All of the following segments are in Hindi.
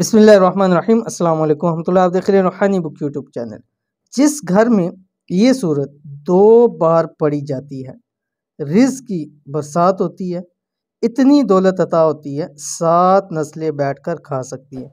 बिस्मिल्लाहिर्रहमानिर्रहीम अस्सलाम वालेकुम रहमतुल्लाह। आप देख रहे हैं रूहानी बुक यूट्यूब चैनल। जिस घर में ये सूरत 2 बार पढ़ी जाती है, रिज़्क की बरसात होती है, इतनी दौलत अता होती है, 7 नस्लें बैठकर खा सकती हैं।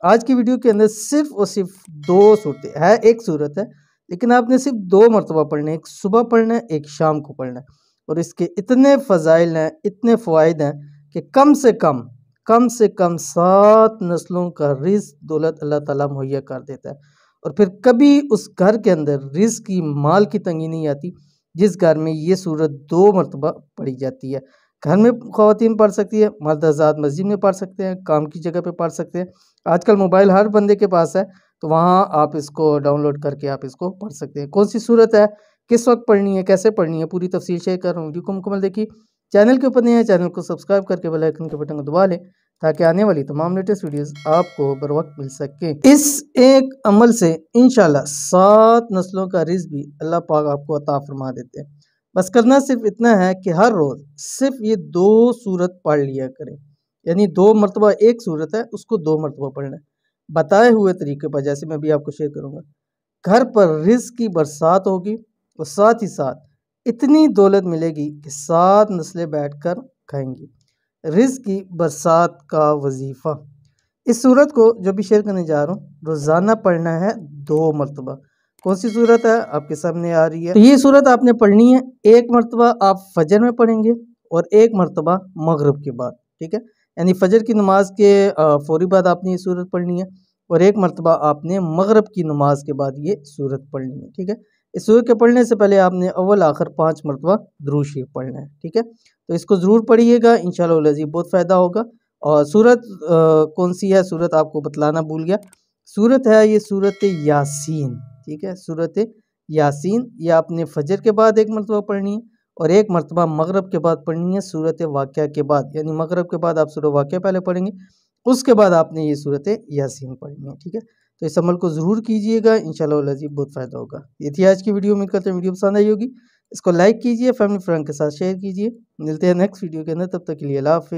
आज की वीडियो के अंदर सिर्फ़ और सिर्फ़ 2 सूरतें है, एक सूरत है, लेकिन आपने सिर्फ़ 2 मरतबा पढ़ना है, एक सुबह पढ़ना है, एक शाम को पढ़ना है। और इसके इतने फ़ज़ाइल हैं, इतने फ़वाइद हैं कि कम से कम 7 नस्लों का रिज़्क दौलत अल्लाह ताला मुहैया कर देता है। और फिर कभी उस घर के अंदर रिज़्क की माल की तंगी नहीं आती, जिस घर में ये सूरत 2 मरतबा पढ़ी जाती है। घर में ख़वातीन पढ़ सकती है, मर्द हज़रात मस्जिद में पढ़ सकते हैं, काम की जगह पे पढ़ सकते हैं। आजकल मोबाइल हर बंदे के पास है, तो वहाँ आप इसको डाउनलोड करके आप इसको पढ़ सकते हैं। कौन सी सूरत है, किस वक़्त पढ़नी है, कैसे पढ़नी है, पूरी तफ़सील शेयर कर रहा हूँ। वीडियो को मुकम्मल देखिए। चैनल के ऊपर नए हैं, चैनल को सब्सक्राइब करके बेल आइकन के बटन को दबा लें, ताकि आने वाली तमाम लेटेस्ट वीडियोस आपको बर वक्त मिल सके। इस एक अमल से इंशाल्लाह 7 नस्लों का रिज़्क भी अल्लाह पाक आपको अता फरमा देते हैं। बस करना सिर्फ इतना है कि हर रोज़ सिर्फ ये 2 सूरत पढ़ लिया करें, यानी 2 मरतबा एक सूरत है, उसको 2 मरतबा पढ़ना है बताए हुए तरीके पर, जैसे मैं भी आपको शेयर करूँगा। घर पर रिज़्क की बरसात होगी और साथ ही साथ इतनी दौलत मिलेगी कि 7 नस्लें बैठकर खाएंगी। रिज़्क की बरसात का वजीफ़ा, इस सूरत को जो भी शेयर करने जा रहा हूँ, रोज़ाना पढ़ना है 2 मरतबा। कौन सी सूरत है आपके सामने आ रही है, तो ये सूरत आपने पढ़नी है। एक मरतबा आप फजर में पढ़ेंगे और एक मरतबा मगरिब के बाद, ठीक है। यानी फजर की नमाज के फ़ौरी बाद आपने ये सूरत पढ़नी है और एक मरतबा आपने मगरिब की नमाज के बाद ये सूरत पढ़नी है, ठीक है। इस सूरत के पढ़ने से पहले आपने अव्वल आखिर 5 मरतबा दुरूद शरीफ पढ़ना है, ठीक है। तो इसको ज़रूर पढ़िएगा, इंशाअल्लाह वल अज़ीज़ बहुत फ़ायदा होगा। और सूरत कौन सी है, सूरत आपको बतलाना भूल गया। सूरत है ये सूरत यासीन, ठीक है। सूरत यासीन ये आपने फजर के बाद एक मरतबा पढ़नी है और एक मरतबा मगरिब के बाद पढ़नी है, सूरत वाक़िया के बाद। यानी मगरिब के बाद आप सूरह वाक़िया पहले पढ़ेंगे, उसके बाद आपने ये सूरत यासीन पढ़नी है, ठीक है। तो इस अमल को ज़रूर कीजिएगा, इंशाअल्लाह वल अज़ीज़ बहुत फ़ायदा होगा। ये थी आज की वीडियो, उम्मीद करते हैं वीडियो पसंद आई होगी। इसको लाइक कीजिए, फैमिली फ्रेंड के साथ शेयर कीजिए। मिलते हैं नेक्स्ट वीडियो के अंदर, तब तक के लिए अल्लाह हाफ़िज़।